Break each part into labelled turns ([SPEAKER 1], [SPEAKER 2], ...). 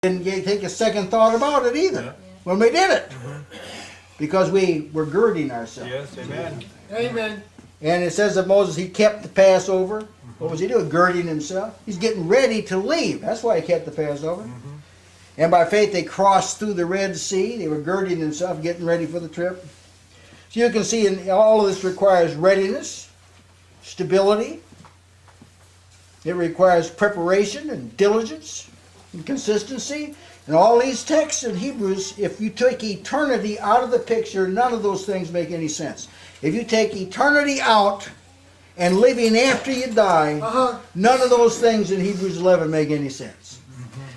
[SPEAKER 1] didn't take a second thought about it either when we did it. Because we were girding ourselves.
[SPEAKER 2] Yes, amen.
[SPEAKER 3] Amen.
[SPEAKER 1] And it says that Moses, he kept the Passover. What was he doing? Girding himself. He's getting ready to leave. That's why he kept the Passover. And by faith they crossed through the Red Sea. They were girding themselves, getting ready for the trip. So you can see in all of this requires readiness, stability. It requires preparation and diligence and consistency. And all these texts in Hebrews, if you take eternity out of the picture, none of those things make any sense. If you take eternity out and living after you die, none of those things in Hebrews 11 make any sense.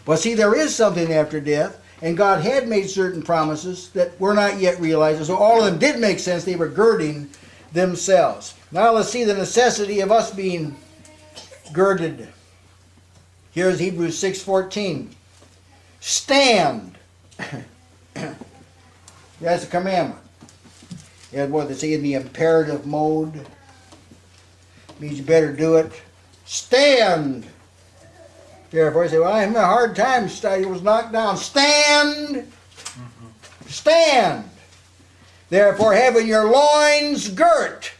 [SPEAKER 1] But see, there is something after death, and God had made certain promises that were not yet realized. So all of them did make sense. They were girding themselves. Now let's see the necessity of us being girded. Here's Hebrews 6:14. Stand. That's a commandment. And what they say in the imperative mode means you better do it. Stand. Therefore, you say, well, I'm having a hard time. I was knocked down. Stand. Stand. Therefore, having your loins girt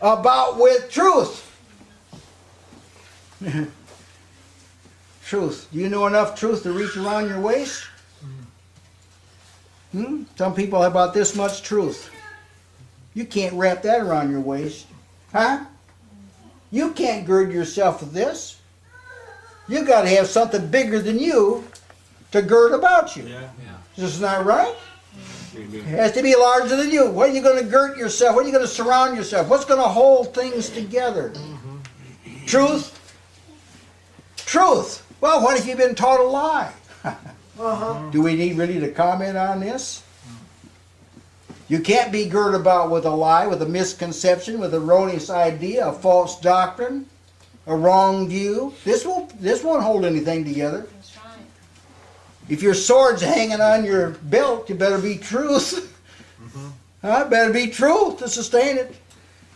[SPEAKER 1] about with truth. Truth. Do you know enough truth to reach around your waist? Some people have about this much truth. You can't wrap that around your waist. Huh? You can't gird yourself with this. You got to have something bigger than you to gird about you.
[SPEAKER 2] Yeah.
[SPEAKER 1] Is this not right? It has to be larger than you. What are you going to girt yourself? What are you going to surround yourself? What's going to hold things together? Truth? Truth. Well, what if you've been taught a lie? Do we need really to comment on this? You can't be girt about with a lie, with a misconception, with an erroneous idea, a false doctrine, a wrong view. This won't hold anything together.
[SPEAKER 4] That's right.
[SPEAKER 1] If your sword's hanging on your belt, you better be truth. Better be truth to sustain it.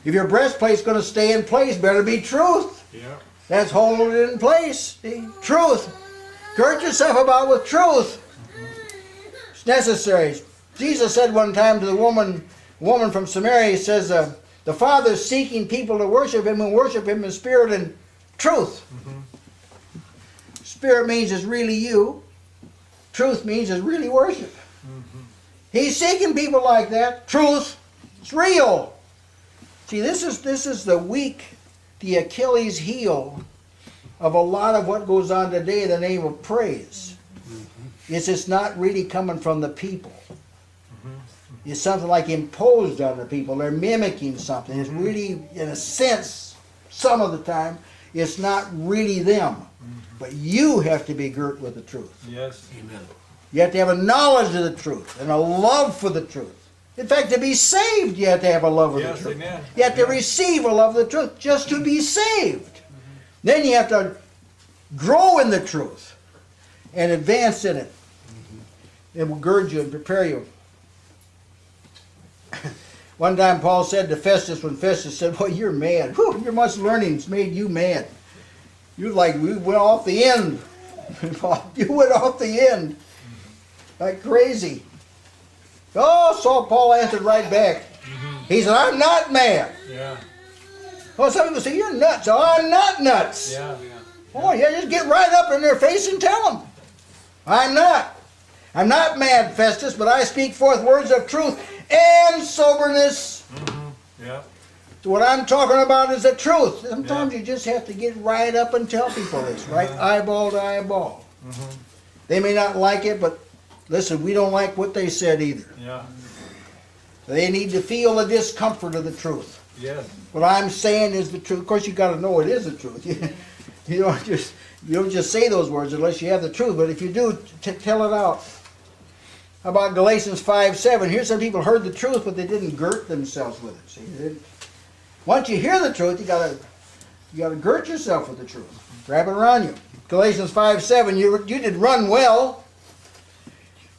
[SPEAKER 1] If your breastplate's going to stay in place, better be truth.
[SPEAKER 2] Yeah.
[SPEAKER 1] That's holding it in place. See? Truth. Gird yourself about with truth. It's necessary. Jesus said one time to the woman from Samaria, he says, the Father's seeking people to worship Him and worship Him in spirit and truth. Spirit means it's really you. Truth means it's really worship. He's seeking people like that. Truth. It's real. See, this is the Achilles heel of a lot of what goes on today in the name of praise. It's not really coming from the people. It's something like imposed on the people. They're mimicking something. It's really, in a sense, some of the time, it's not really them. But you have to be girt with the truth.
[SPEAKER 2] Yes.
[SPEAKER 3] Amen.
[SPEAKER 1] You have to have a knowledge of the truth and a love for the truth. In fact, to be saved, you have to have a love of the truth.
[SPEAKER 2] Amen.
[SPEAKER 1] You have to receive a love of the truth just to be saved. Then you have to grow in the truth and advance in it. It will gird you and prepare you. One time Paul said to Festus, when Festus said, well, you're mad. Whew, your much learning's made you mad. You went off the end. You went off the end. Like crazy. Oh, so Paul answered right back. He said, I'm not mad.
[SPEAKER 2] Yeah.
[SPEAKER 1] Oh, some people say, you're nuts. Oh, I'm not nuts.
[SPEAKER 2] Yeah.
[SPEAKER 1] Oh, yeah, just get right up in their face and tell them. I'm not. I'm not mad, Festus, but I speak forth words of truth and soberness.
[SPEAKER 2] Yeah.
[SPEAKER 1] So what I'm talking about is the truth. Sometimes you just have to get right up and tell people this, right? Eyeball to eyeball. They may not like it, but listen, we don't like what they said either.
[SPEAKER 2] Yeah.
[SPEAKER 1] They need to feel the discomfort of the truth.
[SPEAKER 2] Yes.
[SPEAKER 1] What I'm saying is the truth. Of course, you got to know it is the truth. You don't just say those words unless you have the truth. But if you do, tell it out. How about Galatians 5:7? Here's some people heard the truth, but they didn't girt themselves with it. See, once you hear the truth, you gotta girt yourself with the truth. Wrap it around you. Galatians 5:7. You did run well.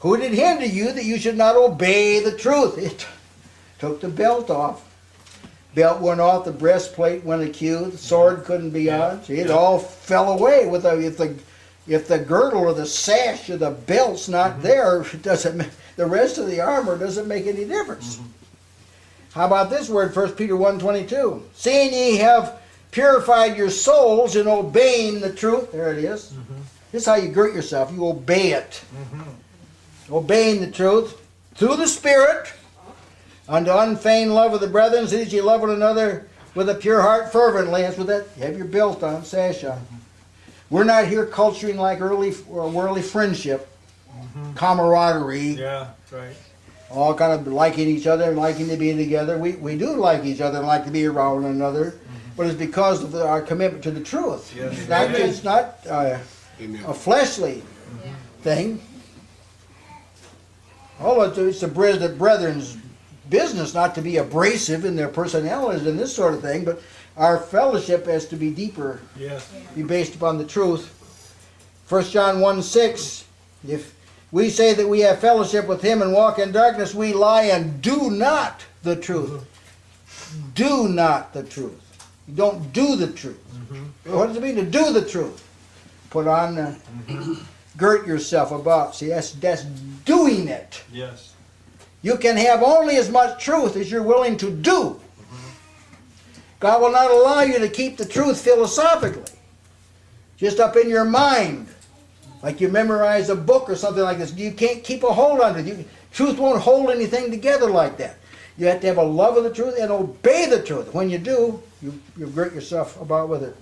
[SPEAKER 1] Who did hinder you that you should not obey the truth? It took the belt off. Belt went off, the breastplate went askew, the sword couldn't be on. See, it all fell away. If the If the girdle or the sash or the belt's not there, it doesn't. The rest of the armor doesn't make any difference. How about this word, 1 Peter 1:22? Seeing ye have purified your souls in obeying the truth. There it is. This is how you girt yourself. You obey it. Obeying the truth through the Spirit unto unfeigned love of the brethren, as ye love one another with a pure heart fervently. That's what that. You have your belt on, sash on. We're not here culturing like worldly friendship, camaraderie.
[SPEAKER 2] Yeah, that's right.
[SPEAKER 1] All kind of liking each other and liking to be together. We do like each other and like to be around one another, but it's because of our commitment to the truth.
[SPEAKER 2] Yes.
[SPEAKER 1] It's not a fleshly thing. Although it's the brethren's business not to be abrasive in their personalities and this sort of thing, but our fellowship has to be deeper,
[SPEAKER 2] Yes.
[SPEAKER 1] be based upon the truth. 1 John 1:6, if we say that we have fellowship with him and walk in darkness, we lie and do not the truth. Do not the truth. You don't do the truth. What does it mean to do the truth? Put on, girt yourself about. See, that's doing it.
[SPEAKER 2] Yes.
[SPEAKER 1] You can have only as much truth as you're willing to do. God will not allow you to keep the truth philosophically, just up in your mind, like you memorize a book or something like this. You can't keep a hold on it. Truth won't hold anything together like that. You have to have a love of the truth and obey the truth. When you do, you girt yourself about with it.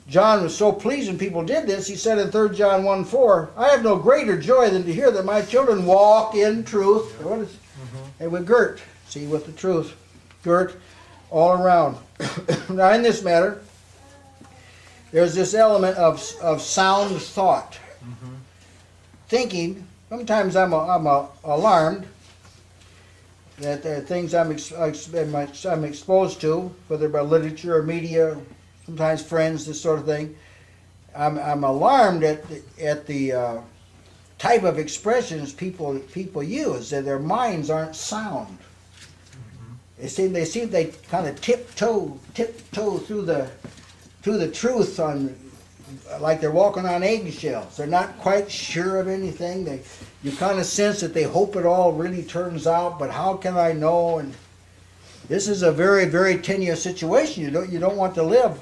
[SPEAKER 1] John was so pleased when people did this, he said in 3 John 1:4, I have no greater joy than to hear that my children walk in truth. What is, and we girt, see, with the truth. Girt all around. Now in this matter, there's this element of sound thought. Thinking, sometimes I'm alarmed that there are things I'm exposed to, whether by literature or media, sometimes friends, this sort of thing. I'm alarmed at the type of expressions people use, that their minds aren't sound. They kind of tiptoe through the truth on, like they're walking on eggshells. They're not quite sure of anything. You kind of sense that they hope it all really turns out, but how can I know? And this is a very, very tenuous situation. You don't want to live.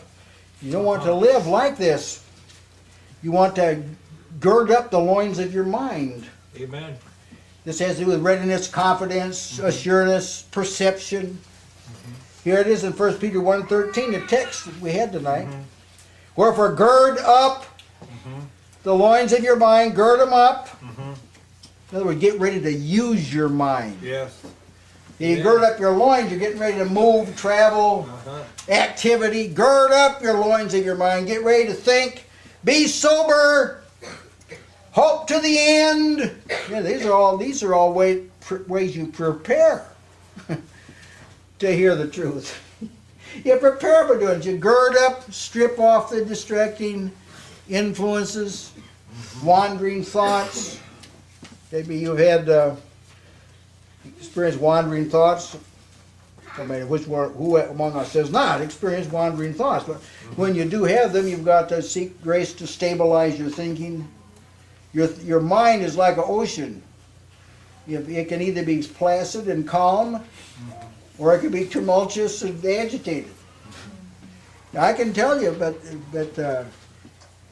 [SPEAKER 1] You don't want to live like this. You want to gird up the loins of your mind.
[SPEAKER 2] Amen.
[SPEAKER 1] This has to do with readiness, confidence, assurance, perception. Here it is in 1 Peter 1:13, the text that we had tonight. Wherefore gird up the loins of your mind, gird them up. In other words, get ready to use your mind.
[SPEAKER 2] Yes.
[SPEAKER 1] You gird up your loins, you're getting ready to move, travel, activity. Gird up your loins of your mind, get ready to think, be sober, hope to the end. Yeah, these are all ways you prepare to hear the truth. You prepare for doing it. You gird up, strip off the distracting influences, wandering thoughts. Maybe you've had experienced wandering thoughts. I mean, who among us has not experienced wandering thoughts? But when you do have them, you've got to seek grace to stabilize your thinking. Your mind is like an ocean. It can either be placid and calm, or it can be tumultuous and agitated. Now, I can tell you, but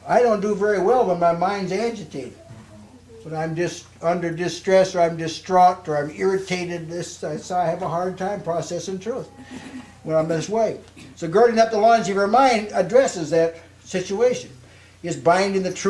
[SPEAKER 1] I don't do very well when my mind's agitated. When I'm just under distress, or I'm distraught, or I'm irritated, I have a hard time processing truth when I'm this way. So girding up the loins of your mind addresses that situation. It's binding the truth